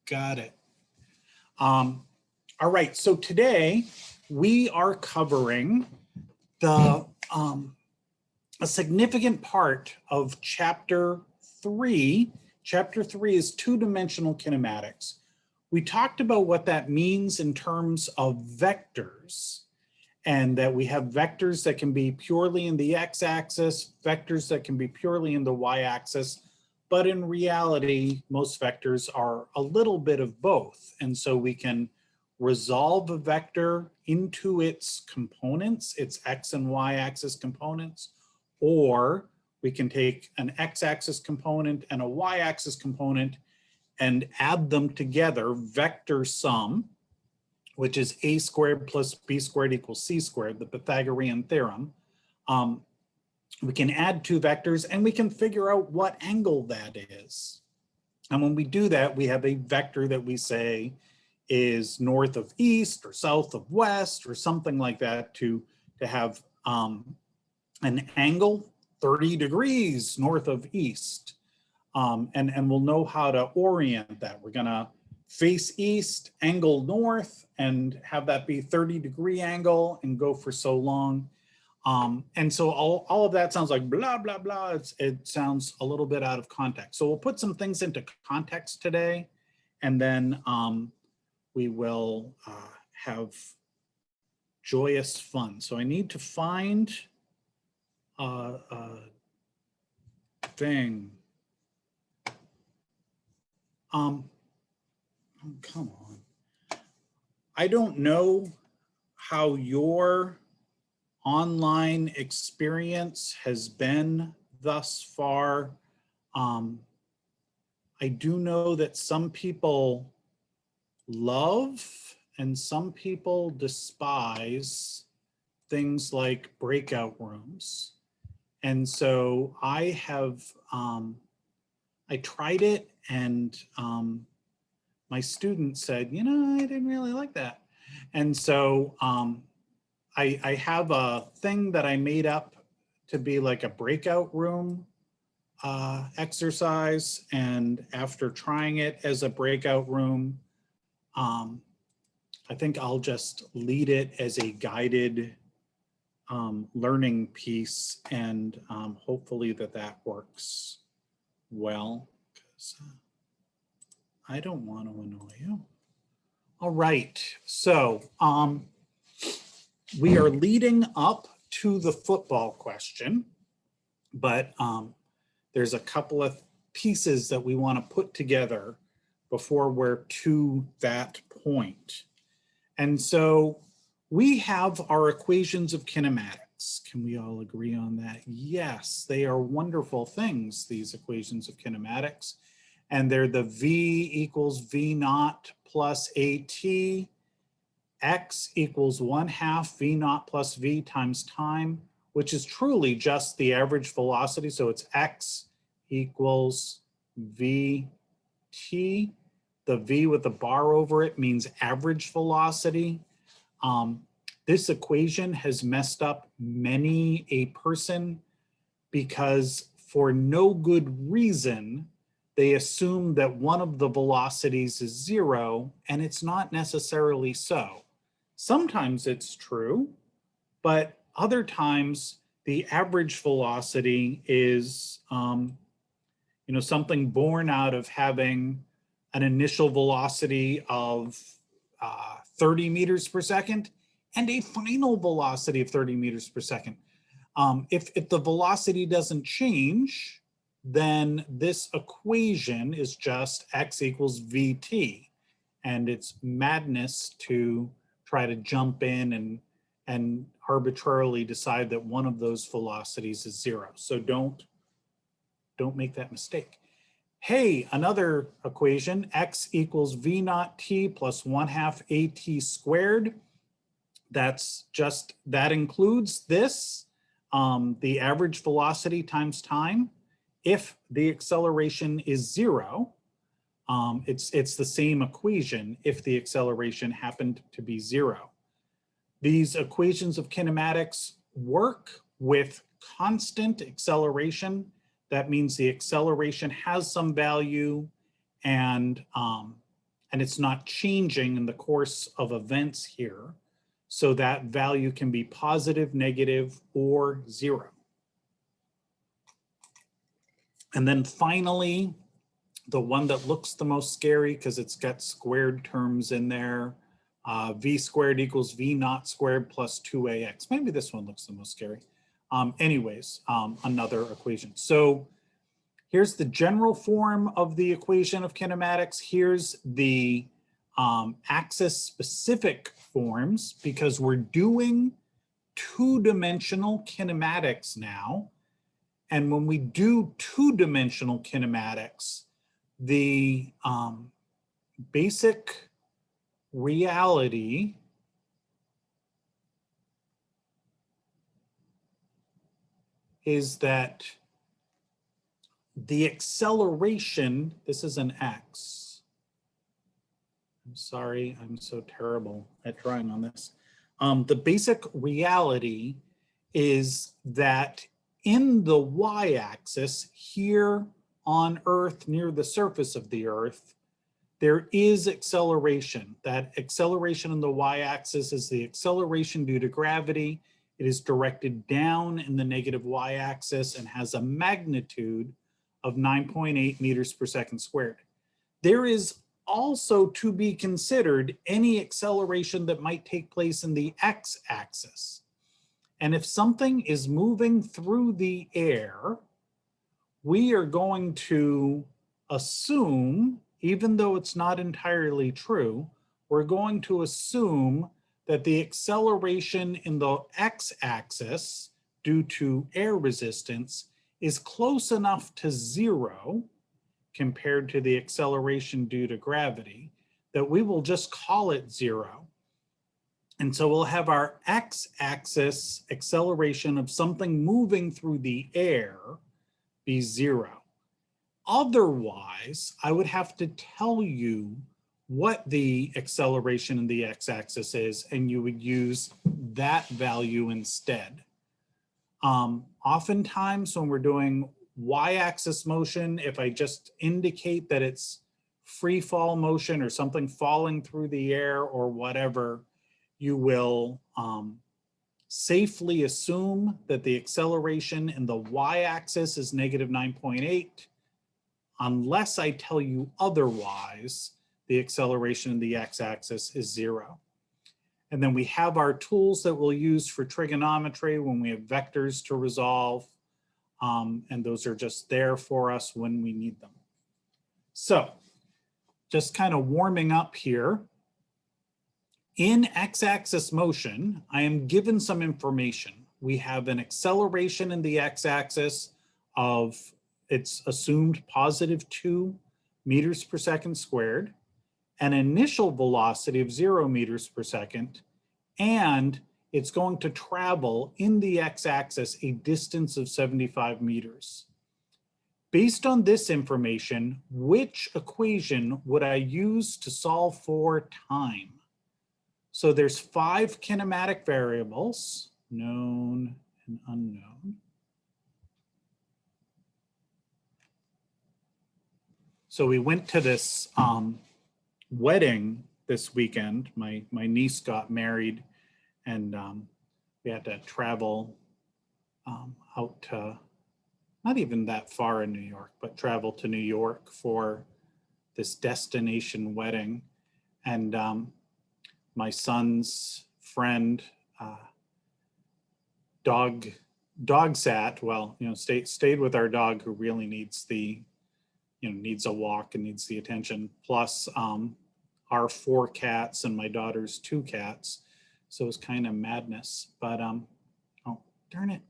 Got it. All right, so today we are covering the a significant part of chapter 3. Chapter 3 is two-dimensional kinematics. We talked about what that means in terms of vectors, and that we have vectors that can be purely in the x-axis, vectors that can be purely in the y-axis, but in reality, most vectors are a little bit of both. And so we can resolve a vector into its components, its x and y-axis components, or we can take an x-axis component and a y-axis component and add them together, vector sum, which is a squared plus b squared equals c squared, the Pythagorean theorem. We can add two vectors and we can figure out what angle that is. And when we do that, we have a vector that we say is north of east or south of west or something like that to have an angle 30 degrees north of east. And we'll know how to orient that. We're gonna face east, angle north, and have that be 30-degree angle and go for so long. And so all of that sounds like blah, blah, blah. It sounds a little bit out of context. So we'll put some things into context today, and then we will have joyous fun. So I need to find a thing. Oh, come on. I don't know how your online experience has been thus far. I do know that some people love and some people despise things like breakout rooms. And so I have, I tried it, and my student said, you know, I didn't really like that. And so I have a thing that I made up to be like a breakout room exercise. And after trying it as a breakout room, I think I'll just lead it as a guided learning piece, and hopefully that works well, because I don't want to annoy you. All right, so we are leading up to the football question, but there's a couple of pieces that we want to put together before we're to that point. And so we have our equations of kinematics. Can we all agree on that? Yes, they are wonderful things, these equations of kinematics. And they're the V equals V naught plus AT, X equals 1/2 V naught plus V times time, which is truly just the average velocity. So it's X equals VT. The V with the bar over it means average velocity. This equation has messed up many a person because for no good reason, they assume that one of the velocities is 0, and it's not necessarily so. Sometimes it's true, but other times the average velocity is something born out of having an initial velocity of 30 meters per second and a final velocity of 30 meters per second. If the velocity doesn't change, then this equation is just X equals VT. And it's madness to try to jump in and arbitrarily decide that one of those velocities is 0. So don't make that mistake. Hey, another equation, X equals V naught T plus 1/2 AT squared. That includes this, the average velocity times time. If the acceleration is 0, it's the same equation if the acceleration happened to be 0. These equations of kinematics work with constant acceleration. That means the acceleration has some value, and and it's not changing in the course of events here. So that value can be positive, negative, or 0. And then finally, the one that looks the most scary because it's got squared terms in there, v squared equals v naught squared plus 2ax. Maybe this one looks the most scary. Another equation. So here's the general form of the equation of kinematics. Here's the axis-specific forms, because we're doing two-dimensional kinematics now. And when we do two-dimensional kinematics, the basic reality is that the acceleration, this is an x. I'm sorry, I'm so terrible at drawing on this. The basic reality is that in the y-axis here on Earth, near the surface of the Earth, there is acceleration. That acceleration in the y-axis is the acceleration due to gravity. It is directed down in the negative y-axis and has a magnitude of 9.8 meters per second squared. There is also to be considered any acceleration that might take place in the x-axis. And if something is moving through the air, we are going to assume, even though it's not entirely true, we're going to assume that the acceleration in the x-axis due to air resistance is close enough to 0 compared to the acceleration due to gravity that we will just call it 0. And so we'll have our x-axis acceleration of something moving through the air be 0. Otherwise, I would have to tell you what the acceleration in the x-axis is, and you would use that value instead. Oftentimes when we're doing y-axis motion, if I just indicate that it's free fall motion or something falling through the air or whatever, you will safely assume that the acceleration in the y-axis is negative 9.8. Unless I tell you otherwise, the acceleration in the x-axis is 0. And then we have our tools that we'll use for trigonometry when we have vectors to resolve. And those are just there for us when we need them. So just kind of warming up here. In x-axis motion, I am given some information. We have an acceleration in the x-axis of, it's assumed positive 2 meters per second squared, an initial velocity of 0 meters per second, and it's going to travel in the x-axis a distance of 75 meters. Based on this information, which equation would I use to solve for time? So there's 5 kinematic variables, known and unknown. So we went to this wedding this weekend. My niece got married, and we had to travel out to, not even that far in New York, but travel to New York for this destination wedding. And my son's friend dog sat, well, stayed with our dog, who really needs the, needs a walk and needs the attention, plus our 4 cats and my daughter's 2 cats. So it was kind of madness, but oh, darn it.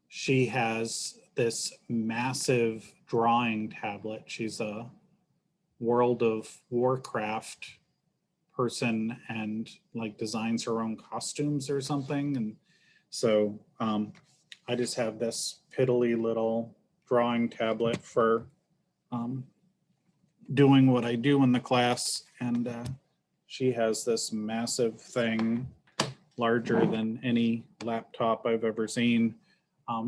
She has this massive drawing tablet. She's a World of Warcraft person and like designs her own costumes or something. And so I just have this piddly little drawing tablet for doing what I do in the class. And she has this massive thing, larger than any laptop I've ever seen,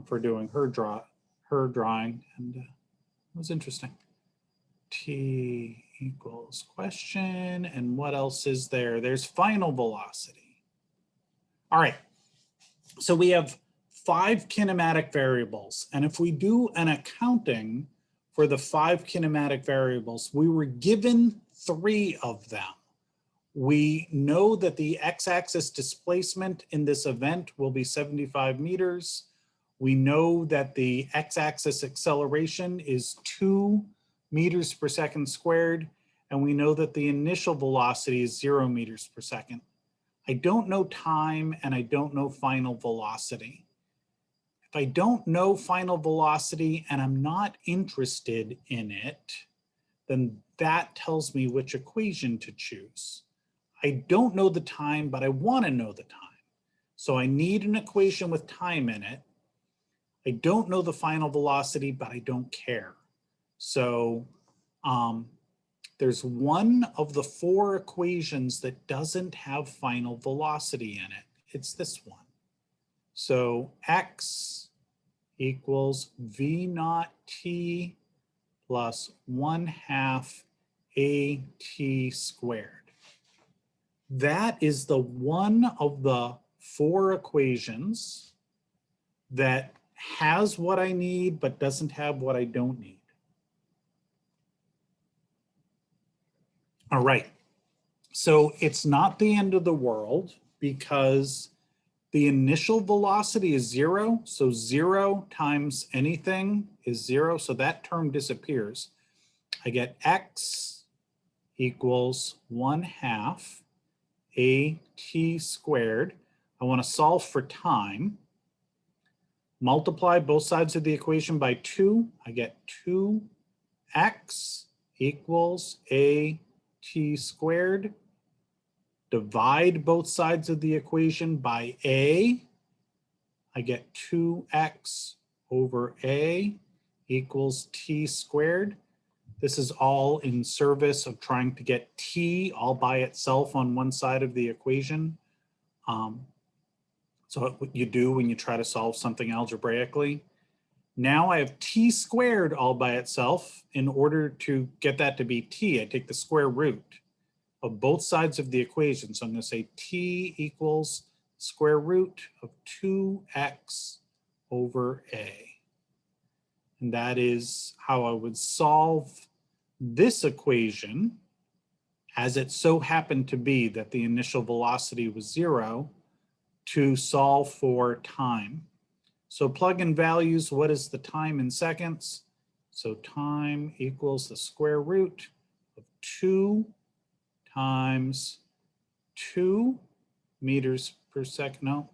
for doing her drawing. And was interesting. T equals question. And what else is there? There's final velocity. All right. So we have 5 kinematic variables. And if we do an accounting for the 5 kinematic variables, we were given 3 of them. We know that the x-axis displacement in this event will be 75 meters. We know that the x-axis acceleration is 2 meters per second squared, and we know that the initial velocity is 0 meters per second. I don't know time and I don't know final velocity. If I don't know final velocity and I'm not interested in it, then that tells me which equation to choose. I don't know the time, but I want to know the time. So I need an equation with time in it. I don't know the final velocity, but I don't care. So there's one of the 4 equations that doesn't have final velocity in it. It's this one. So x equals v naught t plus 1/2 at squared. That is the one of the 4 equations that has what I need but doesn't have what I don't need. All right, so it's not the end of the world because the initial velocity is 0, so 0 times anything is 0, so that term disappears. I get x equals 1/2 at squared. I want to solve for time. Multiply both sides of the equation by 2. I get 2x equals at squared. Divide both sides of the equation by a. I get 2x over a equals t squared. This is all in service of trying to get t all by itself on one side of the equation. So what you do when you try to solve something algebraically. Now I have t squared all by itself. In order to get that to be t, I take the square root of both sides of the equation. So I'm going to say t equals square root of 2x over a. And that is how I would solve this equation, as it so happened to be that the initial velocity was 0, to solve for time. So plug in values. What is the time in seconds? So time equals the square root of 2 times 2 meters per second, no,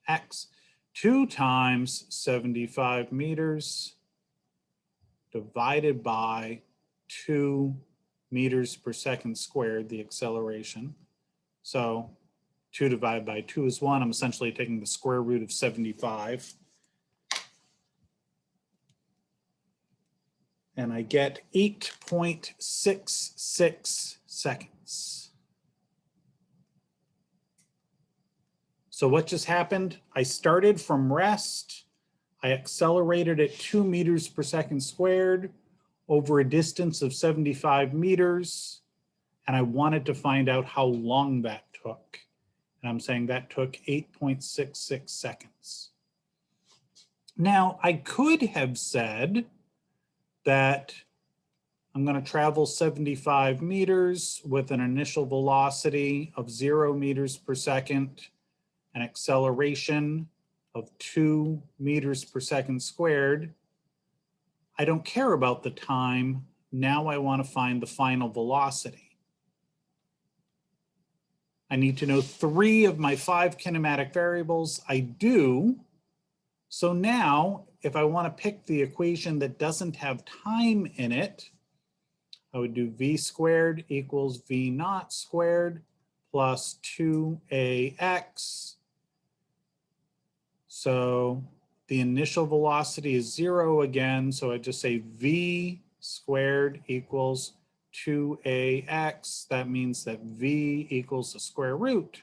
x, 2 times 75 meters divided by 2 meters per second squared, the acceleration. So 2 divided by 2 is 1. I'm essentially taking the square root of 75. And I get 8.66 seconds. So what just happened? I started from rest. I accelerated at 2 meters per second squared over a distance of 75 meters. And I wanted to find out how long that took. And I'm saying that took 8.66 seconds. Now, I could have said that I'm going to travel 75 meters with an initial velocity of 0 meters per second, an acceleration of 2 meters per second squared. I don't care about the time. Now I want to find the final velocity. I need to know 3 of my 5 kinematic variables. I do. So now, if I want to pick the equation that doesn't have time in it, I would do v squared equals v naught squared plus 2ax. So the initial velocity is 0 again, so I just say v squared equals 2ax. That means that v equals the square root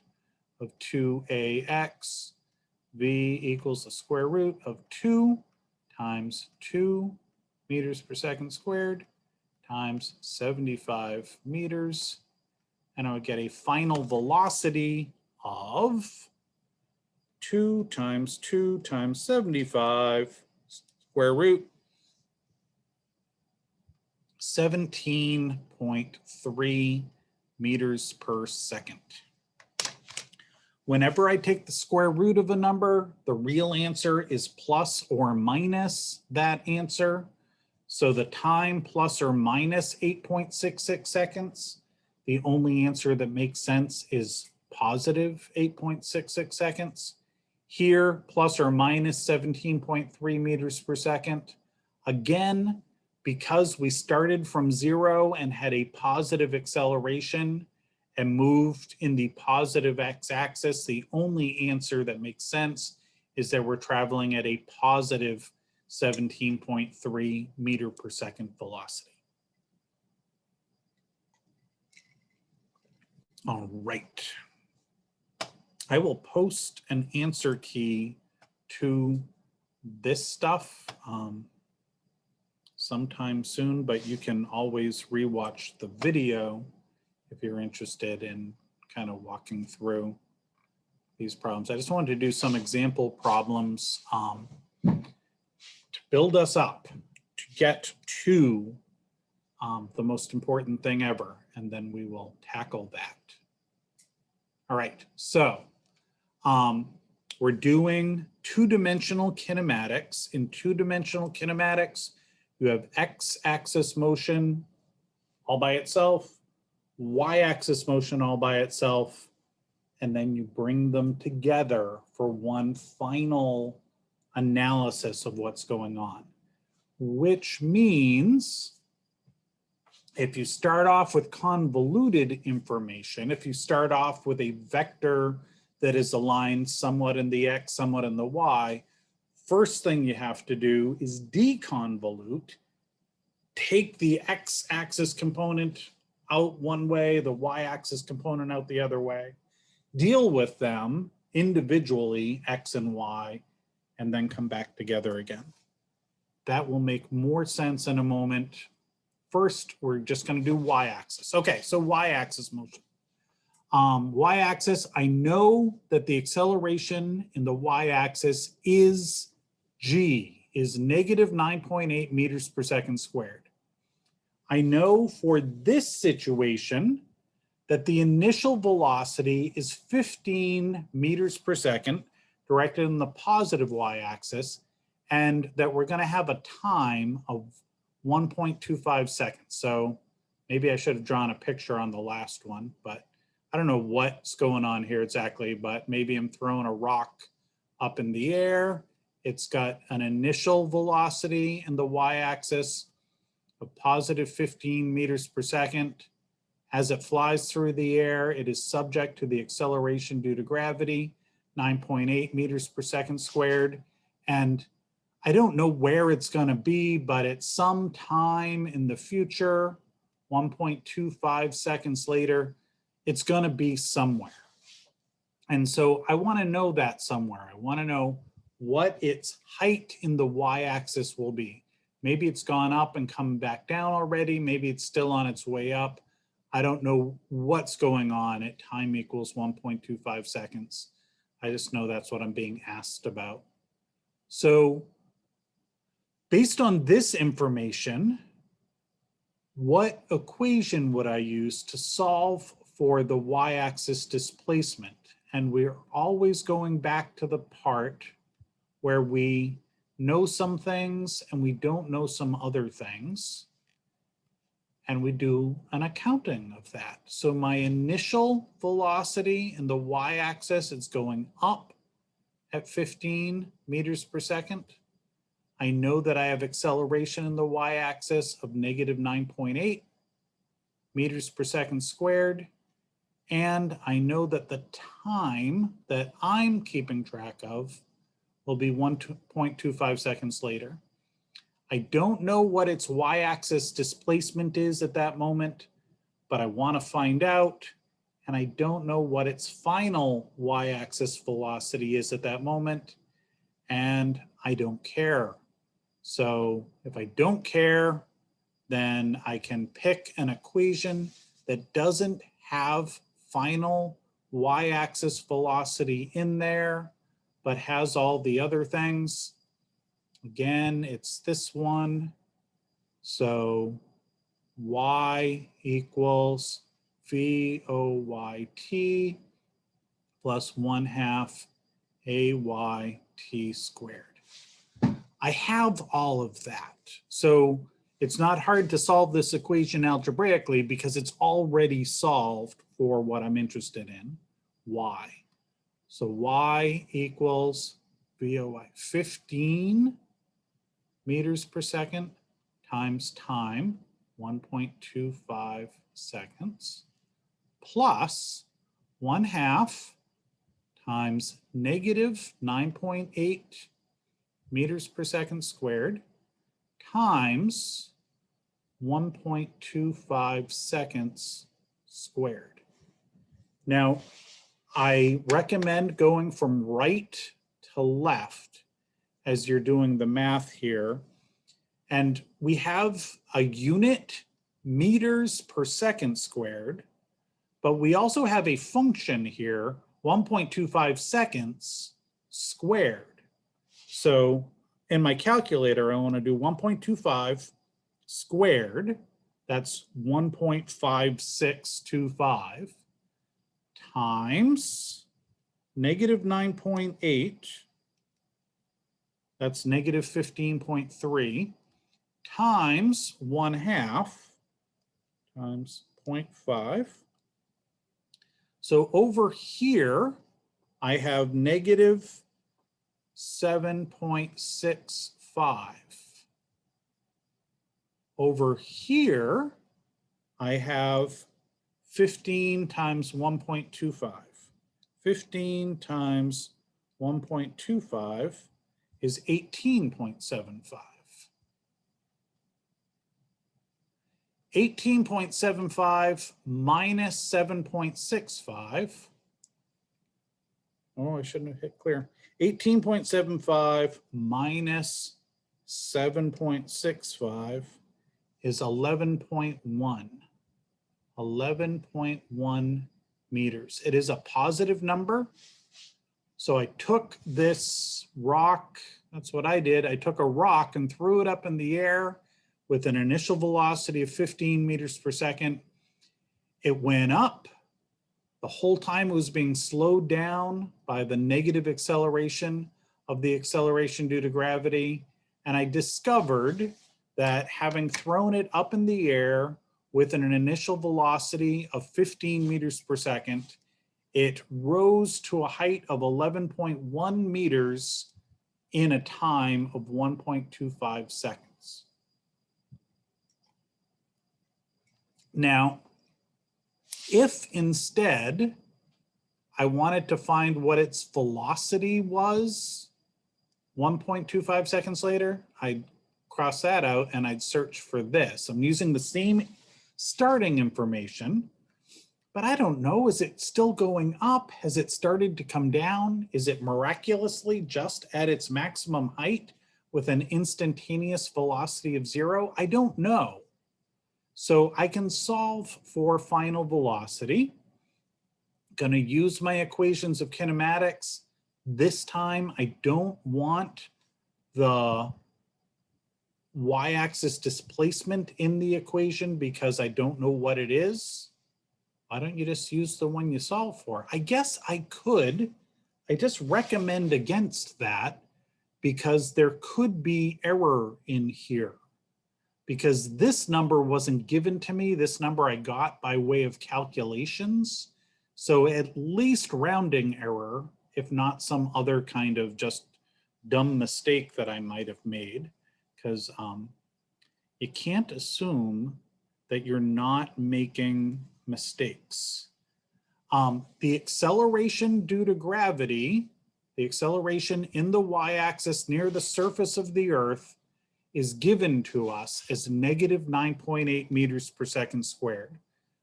of 2ax. V equals the square root of 2 times 2 meters per second squared times 75 meters. And I would get a final velocity of 2 times 2 times 75 square root 17.3 meters per second. Whenever I take the square root of a number, the real answer is plus or minus that answer. So the time plus or minus 8.66 seconds, the only answer that makes sense is positive 8.66 seconds. Here, plus or minus 17.3 meters per second. Again, because we started from 0 and had a positive acceleration and moved in the positive x-axis, the only answer that makes sense is that we're traveling at a positive 17.3 meter per second velocity. All right. I will post an answer key to this stuff sometime soon, but you can always rewatch the video if you're interested in kind of walking through these problems. I just wanted to do some example problems to build us up, to get to the most important thing ever, and then we will tackle that. All right, so we're doing two-dimensional kinematics. In two-dimensional kinematics, you have x-axis motion all by itself, y-axis motion all by itself, and then you bring them together for one final analysis of what's going on, which means if you start off with convoluted information, if you start off with a vector that is aligned somewhat in the x, somewhat in the y, first thing you have to do is deconvolute, take the x-axis component out one way, the y-axis component out the other way, deal with them individually, x and y, and then come back together again. That will make more sense in a moment. First, we're just going to do y-axis. Okay, so y-axis motion. Y-axis, I know that the acceleration in the y-axis is g, is negative 9.8 meters per second squared. I know for this situation that the initial velocity is 15 meters per second directed in the positive y-axis, and that we're going to have a time of 1.25 seconds. So maybe I should have drawn a picture on the last one, but I don't know what's going on here exactly, but maybe I'm throwing a rock up in the air. It's got an initial velocity in the y-axis of positive 15 meters per second. As it flies through the air, it is subject to the acceleration due to gravity, 9.8 meters per second squared. And I don't know where it's going to be, but at some time in the future, 1.25 seconds later, it's going to be somewhere. And so I want to know that somewhere. I want to know what its height in the y-axis will be. Maybe it's gone up and come back down already. Maybe it's still on its way up. I don't know what's going on at time equals 1.25 seconds. I just know that's what I'm being asked about. So based on this information, what equation would I use to solve for the y-axis displacement? And we're always going back to the part where we know some things and we don't know some other things. And we do an accounting of that. So my initial velocity in the y-axis is going up at 15 meters per second. I know that I have acceleration in the y-axis of negative 9.8 meters per second squared. And I know that the time that I'm keeping track of will be 1.25 seconds later. I don't know what its y-axis displacement is at that moment, but I want to find out. And I don't know what its final y-axis velocity is at that moment. And I don't care. So if I don't care, then I can pick an equation that doesn't have final y-axis velocity in there, but has all the other things. Again, it's this one. So y equals VOYT plus 1/2 AYT squared. I have all of that. So it's not hard to solve this equation algebraically because it's already solved for what I'm interested in, y. So y equals VOY 15 meters per second times time, 1.25 seconds, plus 1/2 times negative 9.8 meters per second squared times 1.25 seconds squared. Now, I recommend going from right to left as you're doing the math here. And we have a unit, meters per second squared, but we also have a function here, 1.25 seconds squared. So in my calculator, I want to do 1.25 squared, that's 1.5625, times negative 9.8, that's negative 15.3, times 1/2 times 0.5. So over here, I have negative 7.65. Over here, I have 15 times 1.25. 15 times 1.25 is 18.75. 18.75 minus 7.65. Oh, I shouldn't have hit clear. 18.75 minus 7.65 is 11.1. 11.1 meters. It is a positive number. So I took this rock, that's what I did. I took a rock and threw it up in the air with an initial velocity of 15 meters per second. It went up. The whole time it was being slowed down by the negative acceleration of the acceleration due to gravity. And I discovered that having thrown it up in the air with an initial velocity of 15 meters per second, it rose to a height of 11.1 meters in a time of 1.25 seconds. Now, if instead I wanted to find what its velocity was 1.25 seconds later, I'd cross that out and I'd search for this. I'm using the same starting information, but I don't know, is it still going up? Has it started to come down? Is it miraculously just at its maximum height with an instantaneous velocity of 0? I don't know. So I can solve for final velocity. Going to use my equations of kinematics. This time I don't want the y-axis displacement in the equation because I don't know what it is. Why don't you just use the one you solve for? I guess I could. I just recommend against that because there could be error in here. Because this number wasn't given to me, this number I got by way of calculations. So at least rounding error, if not some other kind of just dumb mistake that I might have made, because you can't assume that you're not making mistakes. The acceleration due to gravity, the acceleration in the y-axis near the surface of the Earth is given to us as negative 9.8 meters per second squared.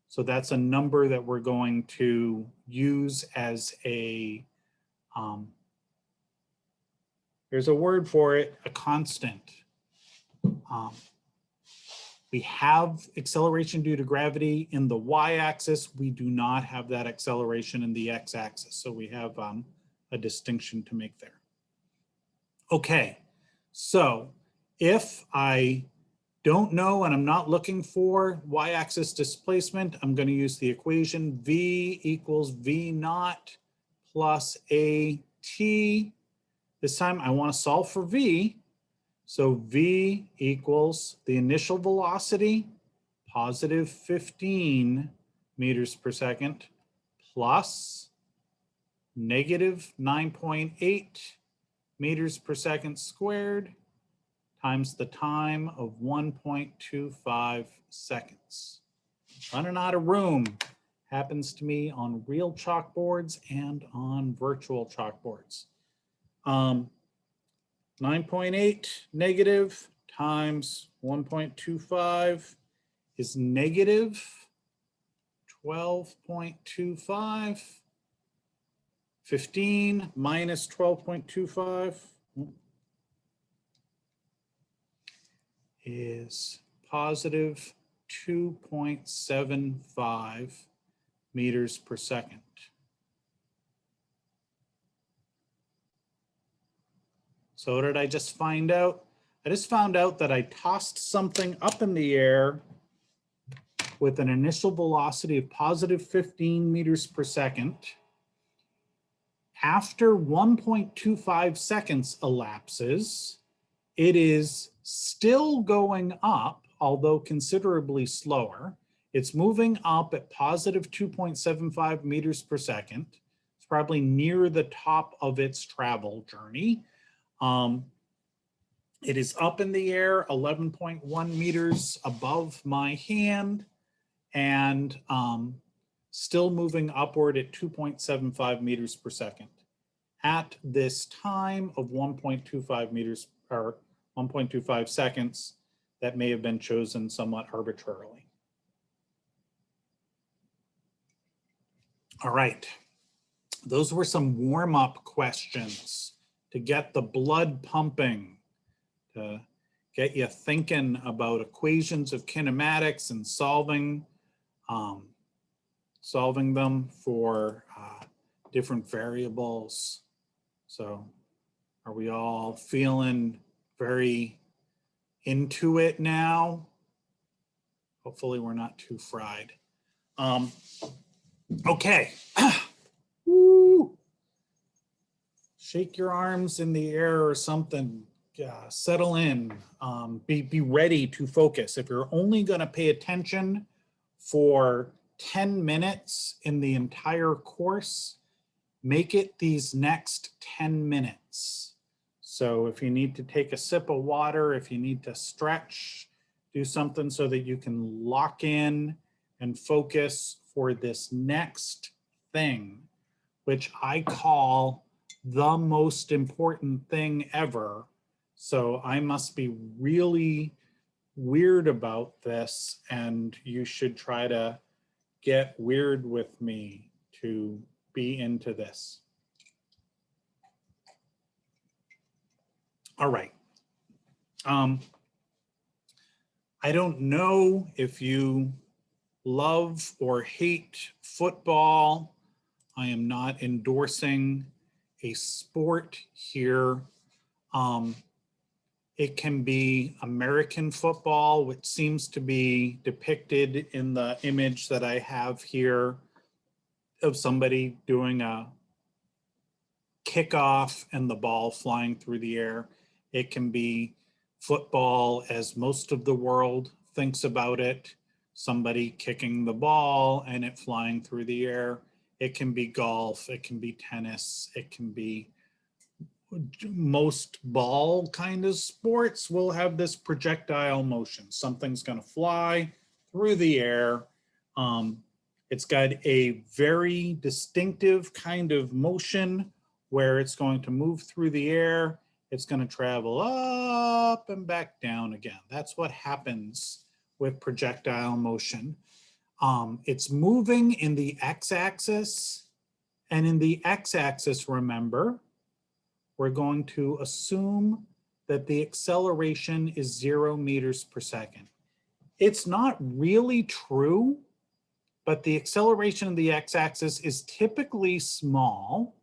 So that's a number that we're going to use as a, there's a word for it, a constant. We have acceleration due to gravity in the y-axis. We do not have that acceleration in the x-axis. So we have a distinction to make there. Okay, so if I don't know and I'm not looking for y-axis displacement, I'm going to use the equation v equals v naught plus at. This time I want to solve for v. So v equals the initial velocity, positive 15 meters per second, plus negative 9.8 meters per second squared, times the time of 1.25 seconds. Running out of room happens to me on real chalkboards and on virtual chalkboards. 9.8 negative times 1.25 is negative 12.25. 15 minus 12.25 is positive 2.75 meters per second. So what did I just find out? I just found out that I tossed something up in the air with an initial velocity of positive 15 meters per second. After 1.25 seconds elapses, it is still going up, although considerably slower. It's moving up at positive 2.75 meters per second. It's probably near the top of its travel journey. It is up in the air 11.1 meters above my hand and still moving upward at 2.75 meters per second at this time of 1.25 meters or 1.25 seconds that may have been chosen somewhat arbitrarily. All right, those were some warm-up questions to get the blood pumping, to get you thinking about equations of kinematics and solving them for different variables. So are we all feeling very into it now? Hopefully we're not too fried. Okay. Woo. Shake your arms in the air or something. Settle in. Be ready to focus. If you're only going to pay attention for 10 minutes in the entire course, make it these next 10 minutes. So if you need to take a sip of water, if you need to stretch, do something so that you can lock in and focus for this next thing, which I call the most important thing ever. So I must be really weird about this, and you should try to get weird with me to be into this. All right. I don't know if you love or hate football. I am not endorsing a sport here. It can be American football, which seems to be depicted in the image that I have here of somebody doing a kickoff and the ball flying through the air. It can be football as most of the world thinks about it, somebody kicking the ball and it flying through the air. It can be golf, it can be tennis, it can be most ball kind of sports will have this projectile motion. Something's going to fly through the air. It's got a very distinctive kind of motion where it's going to move through the air. It's going to travel up and back down again. That's what happens with projectile motion. It's moving in the x-axis, and in the x-axis, remember, we're going to assume that the acceleration is 0 meters per second. It's not really true, but the acceleration of the x-axis is typically small,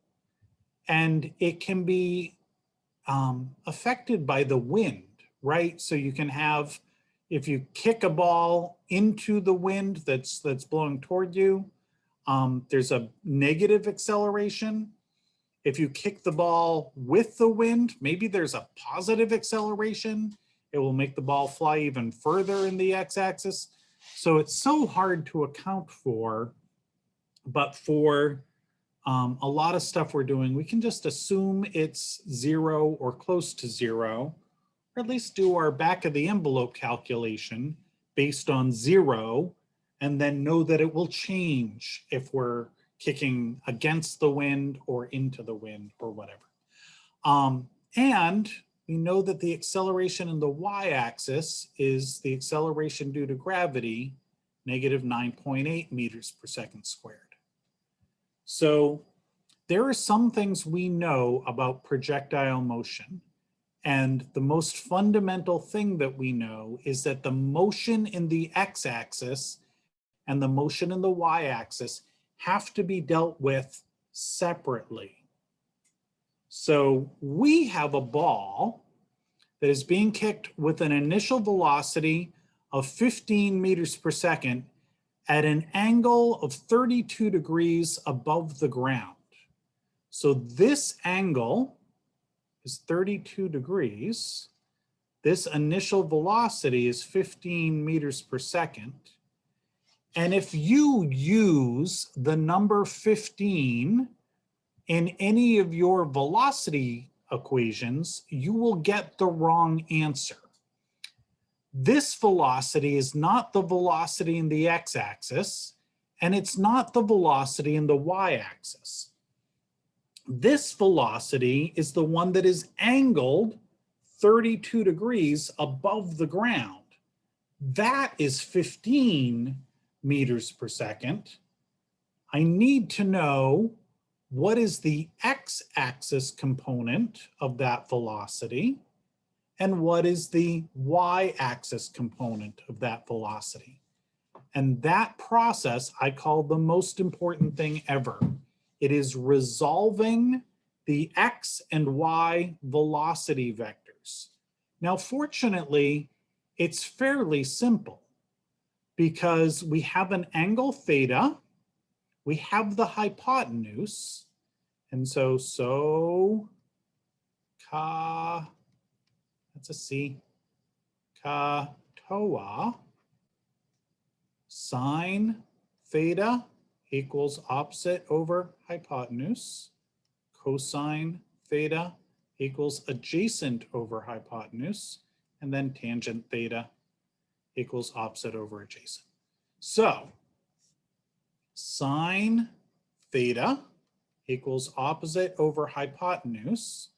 and it can be affected by the wind, right? So you can have, if you kick a ball into the wind that's blowing toward you, there's a negative acceleration. If you kick the ball with the wind, maybe there's a positive acceleration. It will make the ball fly even further in the x-axis. So it's so hard to account for, but for a lot of stuff we're doing, we can just assume it's 0 or close to 0, or at least do our back of the envelope calculation based on 0, and then know that it will change if we're kicking against the wind or into the wind or whatever. And we know that the acceleration in the y-axis is the acceleration due to gravity, negative 9.8 meters per second squared. So there are some things we know about projectile motion. And the most fundamental thing that we know is that the motion in the x-axis and the motion in the y-axis have to be dealt with separately. So we have a ball that is being kicked with an initial velocity of 15 meters per second at an angle of 32 degrees above the ground. So this angle is 32 degrees. This initial velocity is 15 meters per second. And if you use the number 15 in any of your velocity equations, you will get the wrong answer. This velocity is not the velocity in the x-axis, and it's not the velocity in the y-axis. This velocity is the one that is angled 32 degrees above the ground. That is 15 meters per second. I need to know what is the x-axis component of that velocity and what is the y-axis component of that velocity. And that process I call the most important thing ever. It is resolving the x and y velocity vectors. Now, fortunately, it's fairly simple because we have an angle theta, we have the hypotenuse, and so ka, that's a C, ka toa, sine theta equals opposite over hypotenuse, cosine theta equals adjacent over hypotenuse, and then tangent theta equals opposite over adjacent. So sine theta equals opposite over hypotenuse,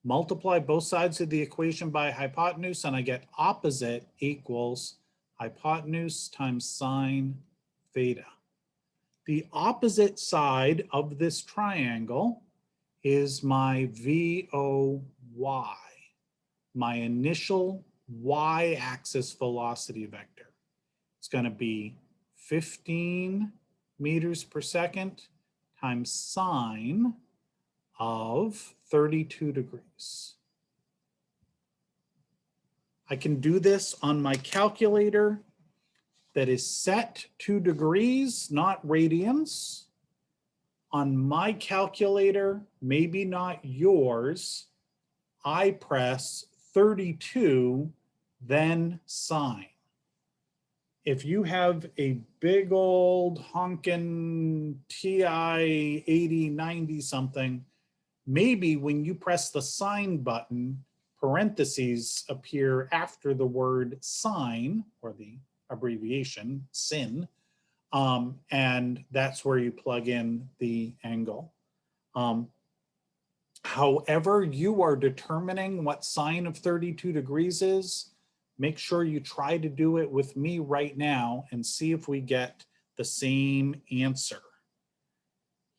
multiply both sides of the equation by hypotenuse, and I get opposite equals hypotenuse times sine theta. The opposite side of this triangle is my VOY, my initial y-axis velocity vector. It's going to be 15 meters per second times sine of 32 degrees. I can do this on my calculator that is set to degrees, not radians. On my calculator, maybe not yours, I press 32, then sine. If you have a big old honkin' TI 80, 90 something, maybe when you press the sine button, parentheses appear after the word sine, or the abbreviation, sin, and that's where you plug in the angle. However you are determining what sine of 32 degrees is, make sure you try to do it with me right now and see if we get the same answer.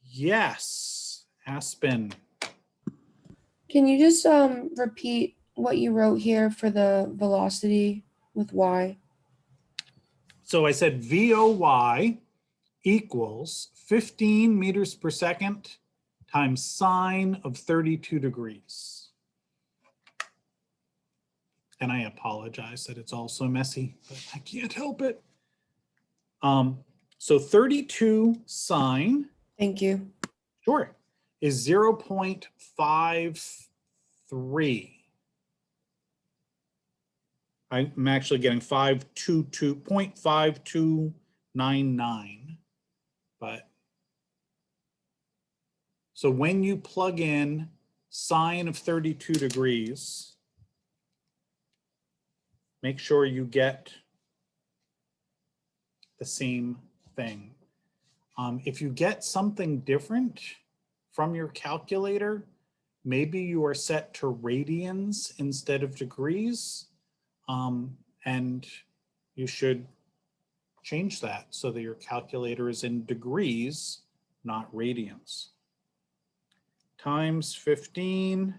Yes, Aspen. Can you just repeat what you wrote here for the velocity with y? So I said VOY equals 15 meters per second times sine of 32 degrees. And I apologize that it's all so messy, but I can't help it. So 32 sine, Thank you. sure, is 0.53. I'm actually getting 0.5299. But so when you plug in sine of 32 degrees, make sure you get the same thing. If you get something different from your calculator, maybe you are set to radians instead of degrees, and you should change that so that your calculator is in degrees, not radians. Times 15,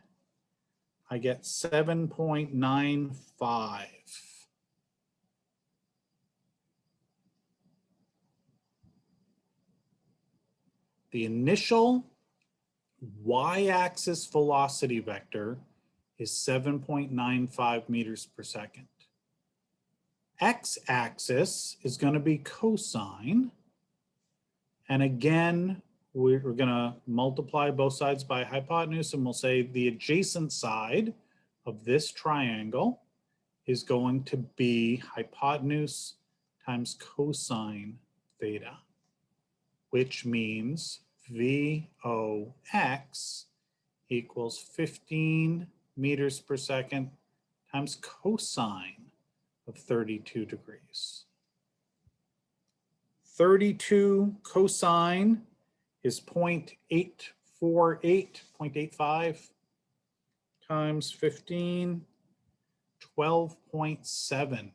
I get 7.95. The initial y-axis velocity vector is 7.95 meters per second. X-axis is going to be cosine. And again, we're going to multiply both sides by hypotenuse, and we'll say the adjacent side of this triangle is going to be hypotenuse times cosine theta, which means VOX equals 15 meters per second times cosine of 32 degrees. 32 cosine is 0.848, 0.85 times 15, 12.7.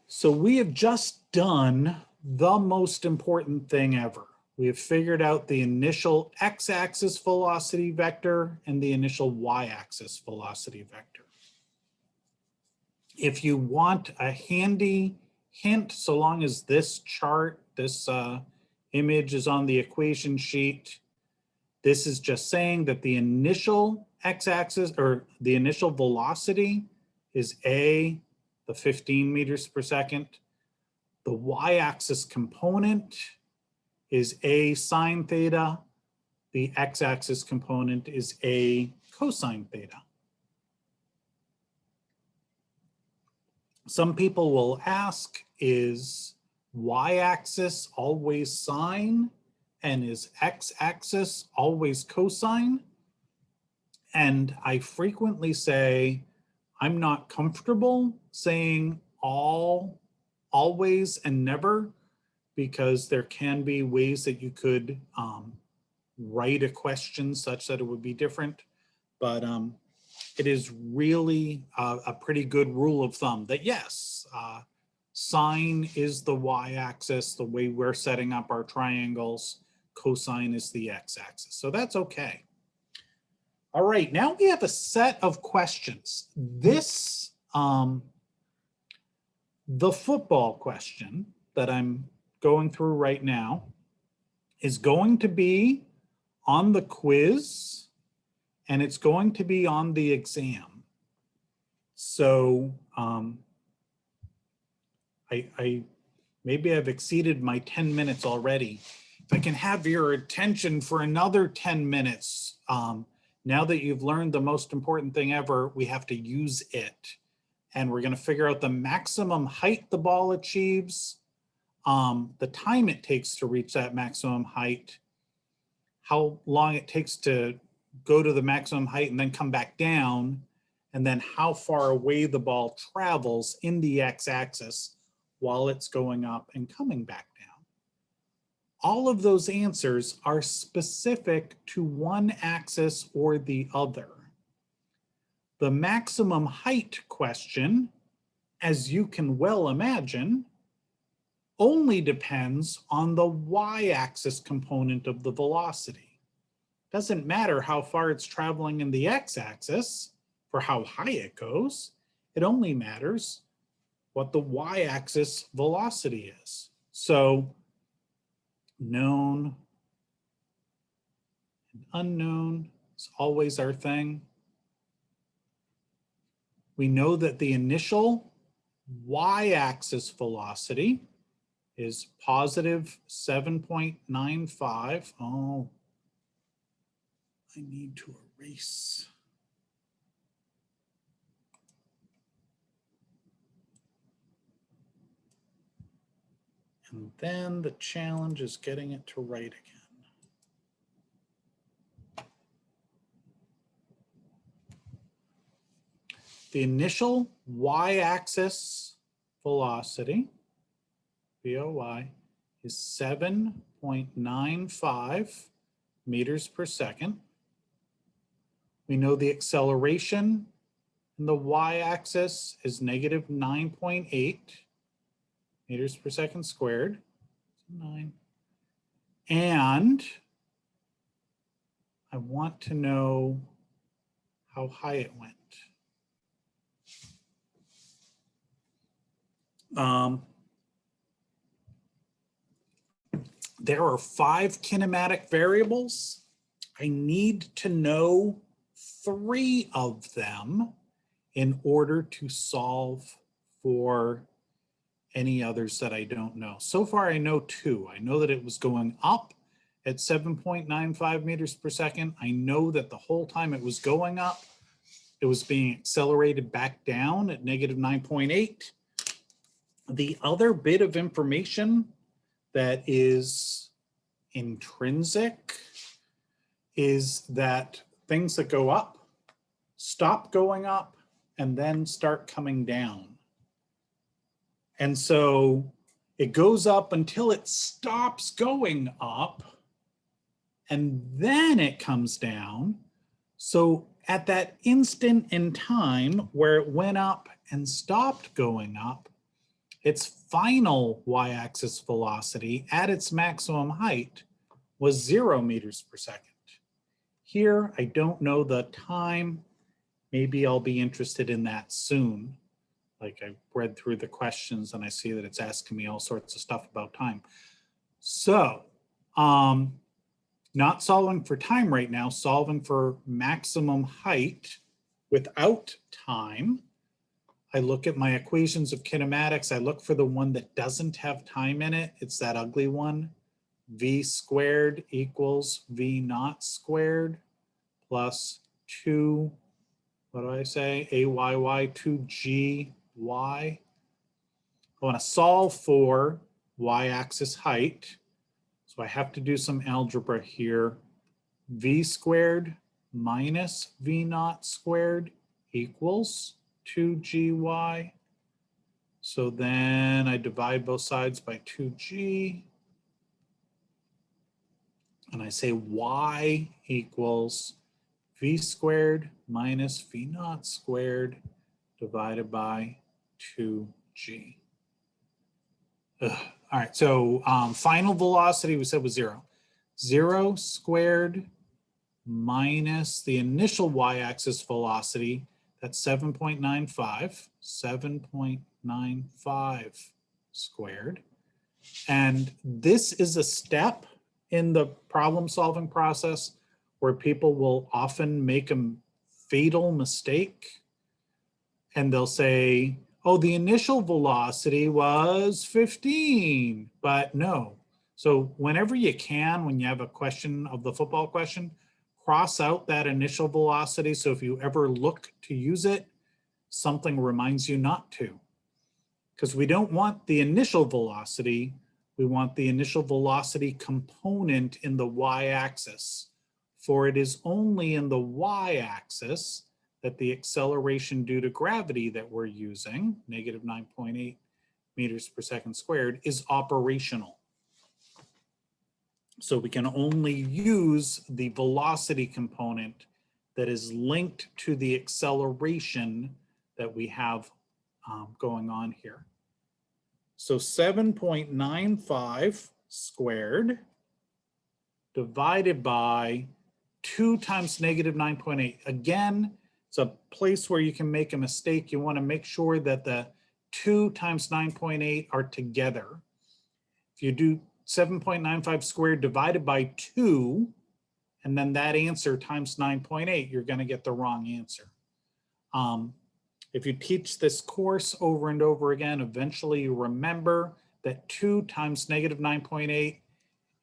So we have just done the most important thing ever. We have figured out the initial x-axis velocity vector and the initial y-axis velocity vector. If you want a handy hint, so long as this chart, this image is on the equation sheet, this is just saying that the initial x-axis or the initial velocity is a, the 15 meters per second. The y-axis component is a sine theta. The x-axis component is a cosine theta. Some people will ask, is y-axis always sine and is x-axis always cosine? And I frequently say, I'm not comfortable saying always and never, because there can be ways that you could write a question such that it would be different. But it is really a pretty good rule of thumb that yes, sine is the y-axis, the way we're setting up our triangles, cosine is the x-axis. So that's okay. All right, now we have a set of questions. This, the football question that I'm going through right now is going to be on the quiz, and it's going to be on the exam. So maybe I've exceeded my 10 minutes already. If I can have your attention for another 10 minutes, now that you've learned the most important thing ever, we have to use it. And we're going to figure out the maximum height the ball achieves, the time it takes to reach that maximum height, how long it takes to go to the maximum height and then come back down, and then how far away the ball travels in the x-axis while it's going up and coming back down. All of those answers are specific to one axis or the other. The maximum height question, as you can well imagine, only depends on the y-axis component of the velocity. Doesn't matter how far it's traveling in the x-axis for how high it goes. It only matters what the y-axis velocity is. So known and unknown is always our thing. We know that the initial y-axis velocity is positive 7.95. Oh, I need to erase. And then the challenge is getting it to write again. The initial y-axis velocity, VOY, is 7.95 meters per second. We know the acceleration in the y-axis is negative 9.8 meters per second squared. 9. And I want to know how high it went. There are 5 kinematic variables. I need to know 3 of them in order to solve for any others that I don't know. So far, I know 2. I know that it was going up at 7.95 meters per second. I know that the whole time it was going up, it was being accelerated back down at negative 9.8. The other bit of information that is intrinsic is that things that go up stop going up and then start coming down. And so it goes up until it stops going up and then it comes down. So at that instant in time where it went up and stopped going up, its final y-axis velocity at its maximum height was 0 meters per second. Here, I don't know the time. Maybe I'll be interested in that soon. Like I read through the questions and I see that it's asking me all sorts of stuff about time. So, not solving for time right now, solving for maximum height without time. I look at my equations of kinematics. I look for the one that doesn't have time in it. It's that ugly one. V squared equals V naught squared plus 2, what do I say? AYY 2GY. I want to solve for y-axis height. So I have to do some algebra here. V squared minus V naught squared equals 2GY. So then I divide both sides by 2G. And I say Y equals V squared minus V naught squared divided by 2G. All right, so final velocity we said was 0. 0 squared minus the initial y-axis velocity, that's 7.95, 7.95 squared. And this is a step in the problem solving process where people will often make a fatal mistake and they'll say, oh, the initial velocity was 15, but no. So whenever you can, when you have a question of the football question, cross out that initial velocity. So if you ever look to use it, something reminds you not to. Because we don't want the initial velocity, we want the initial velocity component in the y-axis. For it is only in the y-axis that the acceleration due to gravity that we're using, negative 9.8 meters per second squared, is operational. So we can only use the velocity component that is linked to the acceleration that we have going on here. So 7.95 squared divided by 2 times negative 9.8. Again, it's a place where you can make a mistake. You want to make sure that the 2 times 9.8 are together. If you do 7.95 squared divided by 2, and then that answer times 9.8, you're going to get the wrong answer. If you teach this course over and over again, eventually you remember that 2 times negative 9.8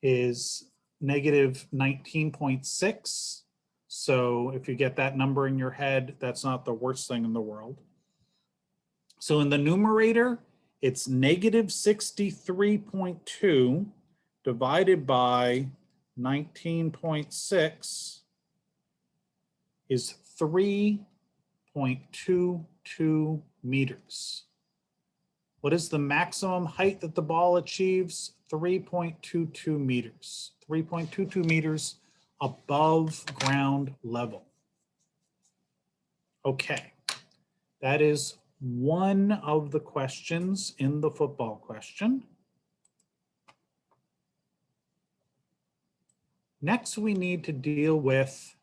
is negative 19.6. So if you get that number in your head, that's not the worst thing in the world. So in the numerator, it's negative 63.2 divided by 19.6 is 3.22 meters. What is the maximum height that the ball achieves? 3.22 meters. 3.22 meters above ground level. Okay, that is one of the questions in the football question. Next, we need to deal with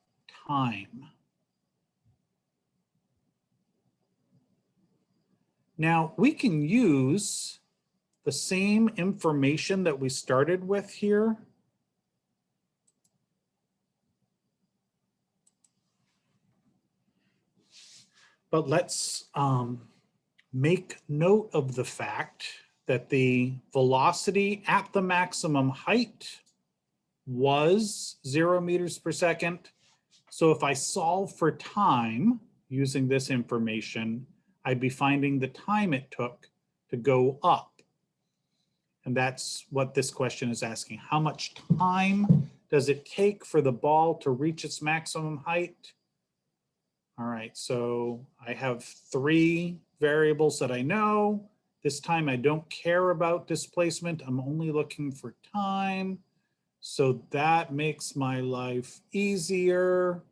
time. Now, we can use the same information that we started with here. But let's make note of the fact that the velocity at the maximum height was 0 meters per second. So if I solve for time using this information, I'd be finding the time it took to go up. And that's what this question is asking. How much time does it take for the ball to reach its maximum height? All right, so I have 3 variables that I know. This time I don't care about displacement. I'm only looking for time. So that makes my life easier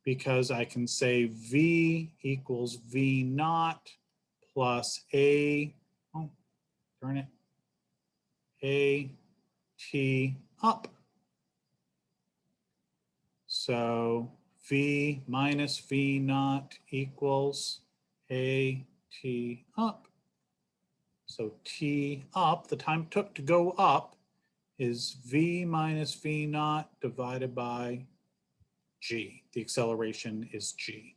because I can say V equals V naught plus A, oh, darn it, A T up. So V minus V naught equals A T up. So T up, the time it took to go up, is V minus V naught divided by G. The acceleration is G.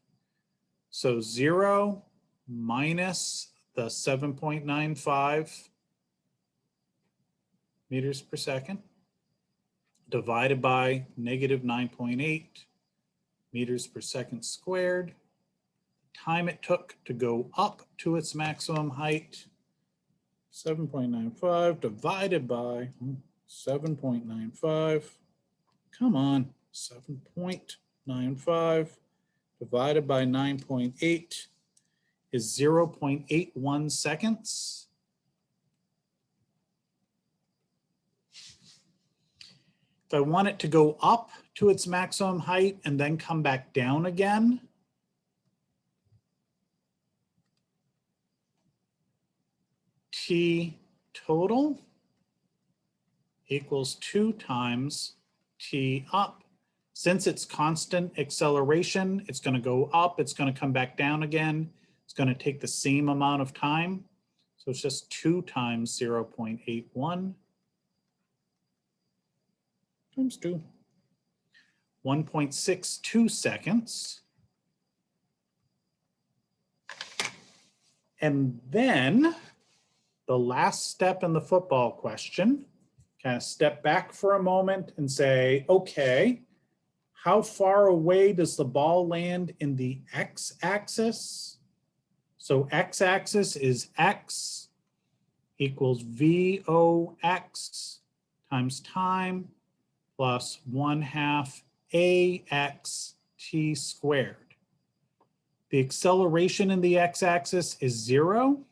So 0 minus the 7.95 meters per second divided by negative 9.8 meters per second squared. The time it took to go up to its maximum height, 7.95 divided by 7.95. Come on, 7.95 divided by 9.8 is 0.81 seconds. If I want it to go up to its maximum height and then come back down again, T total equals 2 times T up. Since it's constant acceleration, it's going to go up, it's going to come back down again. It's going to take the same amount of time. So it's just 2 times 0.81 times 2. 1.62 seconds. And then the last step in the football question, kind of step back for a moment and say, okay, how far away does the ball land in the x-axis? So x-axis is x equals VOX times time plus 1/2 AX t squared. The acceleration in the x-axis is 0.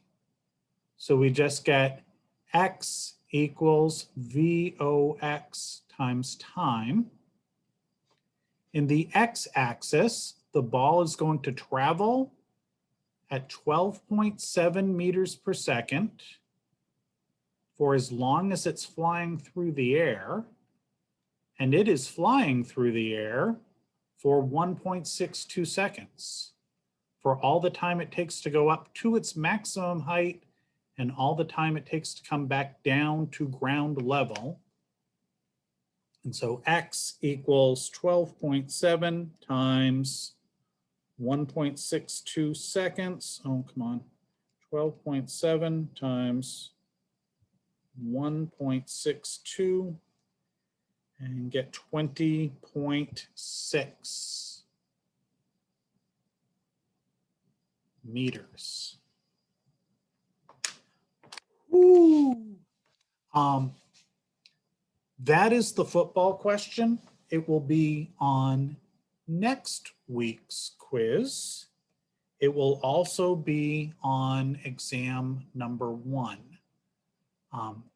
So we just get x equals VOX times time. In the x-axis, the ball is going to travel at 12.7 meters per second for as long as it's flying through the air, and it is flying through the air for 1.62 seconds, for all the time it takes to go up to its maximum height and all the time it takes to come back down to ground level. And so X equals 12.7 times 1.62 seconds. Oh, come on. 12.7 times 1.62 and get 20.6 meters. Woo. That is the football question. It will be on next week's quiz. It will also be on exam number 1.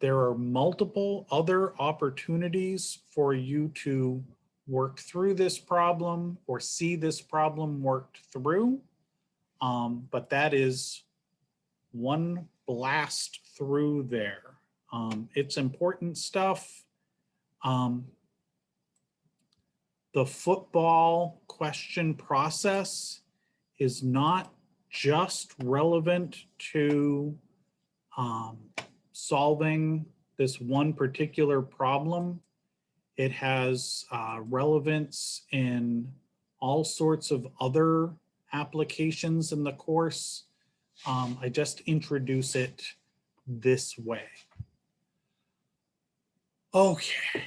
There are multiple other opportunities for you to work through this problem or see this problem worked through, but that is one blast through there. It's important stuff. The football question process is not just relevant to solving this one particular problem. It has relevance in all sorts of other applications in the course. I just introduce it this way. Okay.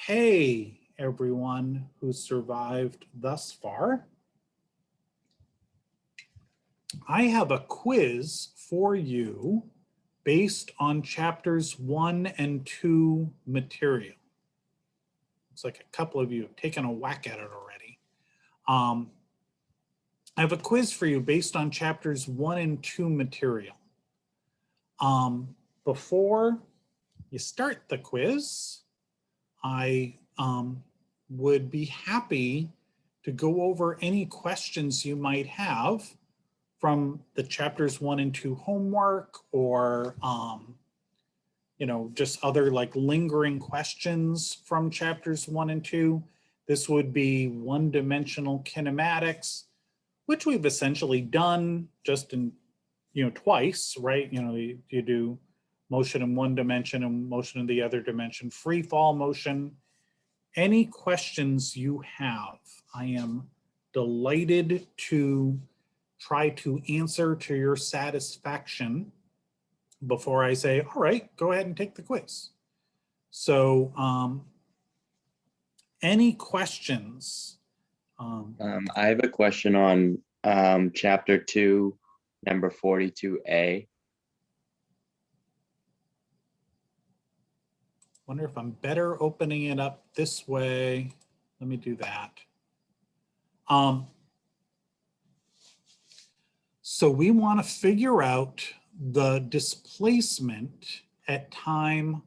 Hey, everyone who survived thus far. I have a quiz for you based on chapters 1 and 2 material. Looks like a couple of you have taken a whack at it already. I have a quiz for you based on chapters 1 and 2 material. Before you start the quiz, I would be happy to go over any questions you might have from the chapters 1 and 2 homework, or just other like lingering questions from chapters 1 and 2. This would be one-dimensional kinematics, which we've essentially done just in twice, right? You do motion in one dimension and motion in the other dimension, free fall motion. Any questions you have, I am delighted to try to answer to your satisfaction before I say, all right, go ahead and take the quiz. So any questions? I have a question on chapter 2, number 42A. Wonder if I'm better opening it up this way. Let me do that. So we want to figure out the displacement at time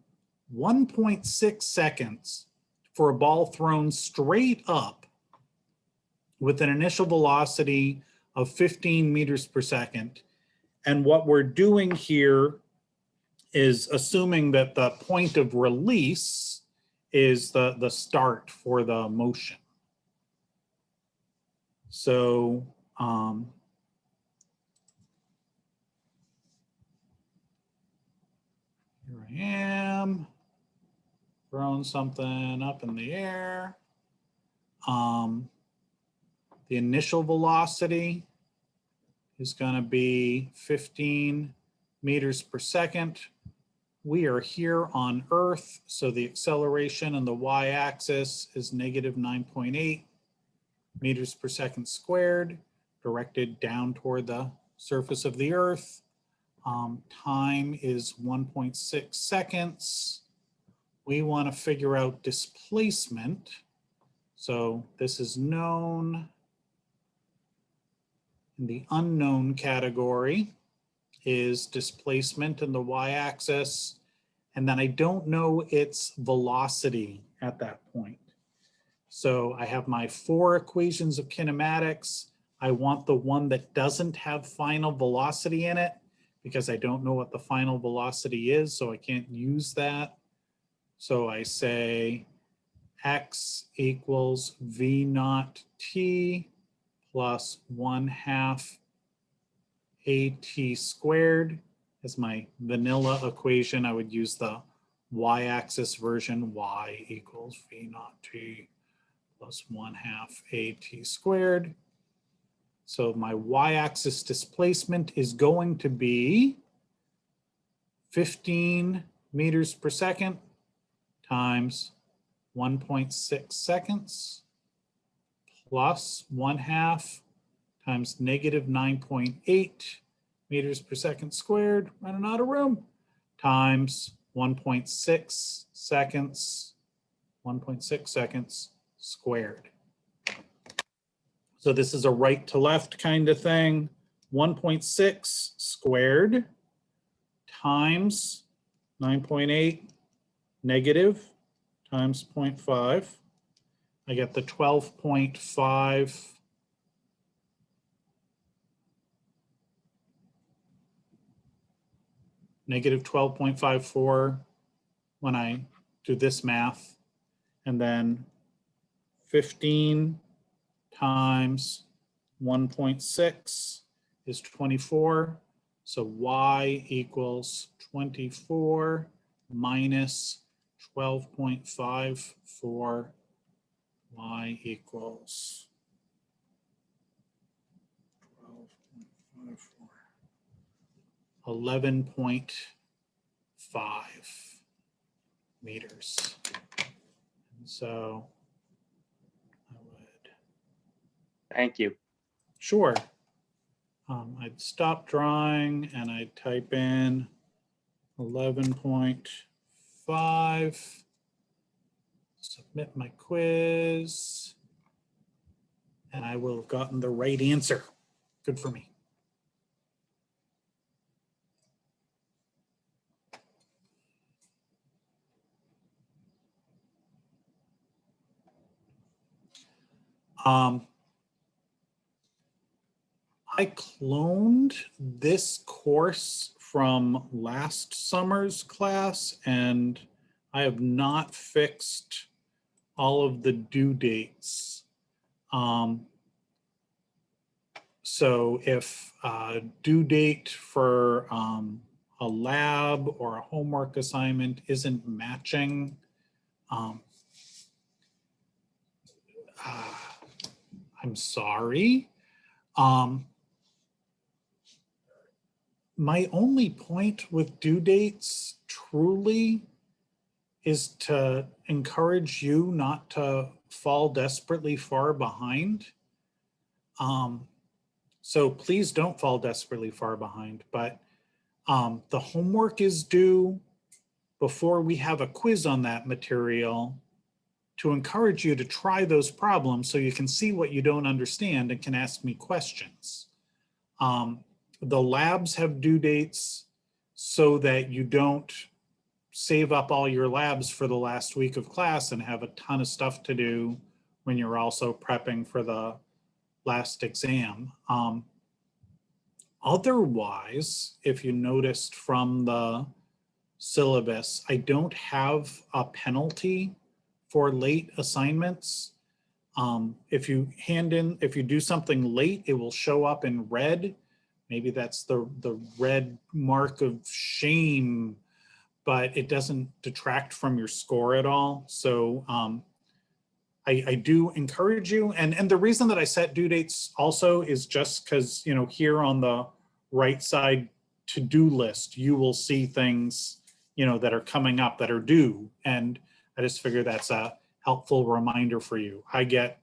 1.6 seconds for a ball thrown straight up with an initial velocity of 15 meters per second. And what we're doing here is assuming that the point of release is the start for the motion. So here I am, throwing something up in the air. The initial velocity is going to be 15 meters per second. We are here on Earth, so the acceleration on the y-axis is negative 9.8 meters per second squared, directed down toward the surface of the Earth. Time is 1.6 seconds. We want to figure out displacement. So this is known. In the unknown category is displacement in the y-axis, and then I don't know its velocity at that point. So I have my 4 equations of kinematics. I want the one that doesn't have final velocity in it, because I don't know what the final velocity is, so I can't use that. So I say x equals v naught t plus 1/2 at squared as my vanilla equation. I would use the y-axis version, y equals v naught t plus 1/2 at squared. So my y-axis displacement is going to be 15 meters per second times 1.6 seconds plus 1/2 times negative 9.8 meters per second squared, running out of room, times 1.6 seconds, 1.6 seconds squared. So this is a right to left kind of thing. 1.6 squared times 9.8 negative times 0.5. I get the 12.5 negative 12.54 when I do this math, and then 15 times 1.6 is 24. So y equals 24 minus 12.54. Y equals 12.54. 11.5 meters. And so I would. Thank you. Sure. I'd stop drawing and I'd type in 11.5, submit my quiz, and I will have gotten the right answer. Good for me. I cloned this course from last summer's class, and I have not fixed all of the due dates. So if due date for a lab or a homework assignment isn't matching, I'm sorry. My only point with due dates truly is to encourage you not to fall desperately far behind. So please don't fall desperately far behind, but the homework is due before we have a quiz on that material to encourage you to try those problems so you can see what you don't understand and can ask me questions. The labs have due dates so that you don't save up all your labs for the last week of class and have a ton of stuff to do when you're also prepping for the last exam. Otherwise, if you noticed from the syllabus, I don't have a penalty for late assignments. If you do something late, it will show up in red. Maybe that's the red mark of shame, but it doesn't detract from your score at all. So I do encourage you. And the reason that I set due dates also is just because, here on the right side to-do list, you will see things, that are coming up that are due. And I just figure that's a helpful reminder for you. I get,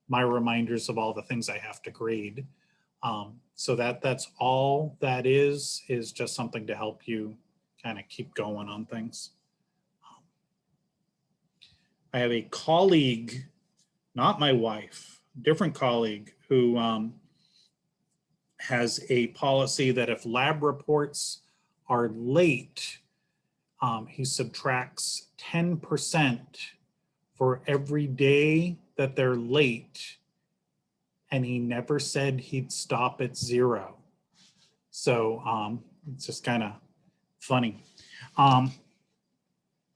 my reminders of all the things I have to grade. So that's all that is just something to help you kind of keep going on things. I have a colleague, not my wife, different colleague who has a policy that if lab reports are late, he subtracts 10% for every day that they're late. And he never said he'd stop at 0. So it's just kind of funny.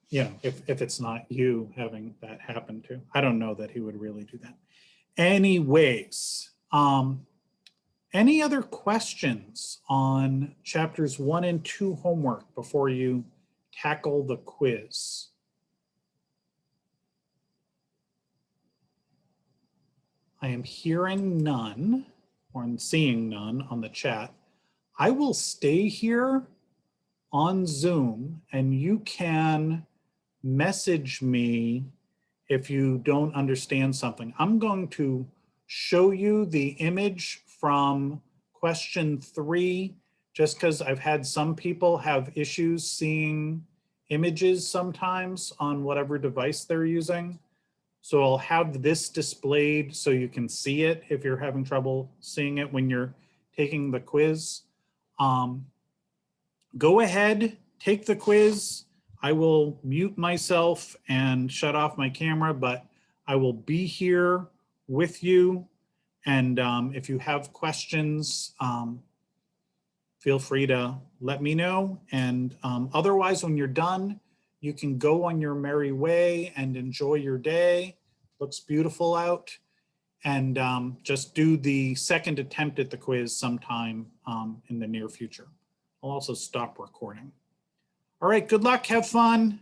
You know, if it's not you having that happen to, I don't know that he would really do that. Anyways, any other questions on chapters 1 and 2 homework before you tackle the quiz? I am hearing none, or I'm seeing none on the chat. I will stay here on Zoom, and you can message me if you don't understand something. I'm going to show you the image from question 3, just because I've had some people have issues seeing images sometimes on whatever device they're using. So I'll have this displayed so you can see it if you're having trouble seeing it when you're taking the quiz. Go ahead, take the quiz. I will mute myself and shut off my camera, but I will be here with you. And if you have questions, feel free to let me know. And otherwise, when you're done, you can go on your merry way and enjoy your day. Looks beautiful out. And just do the second attempt at the quiz sometime in the near future. I'll also stop recording. All right, good luck, have fun.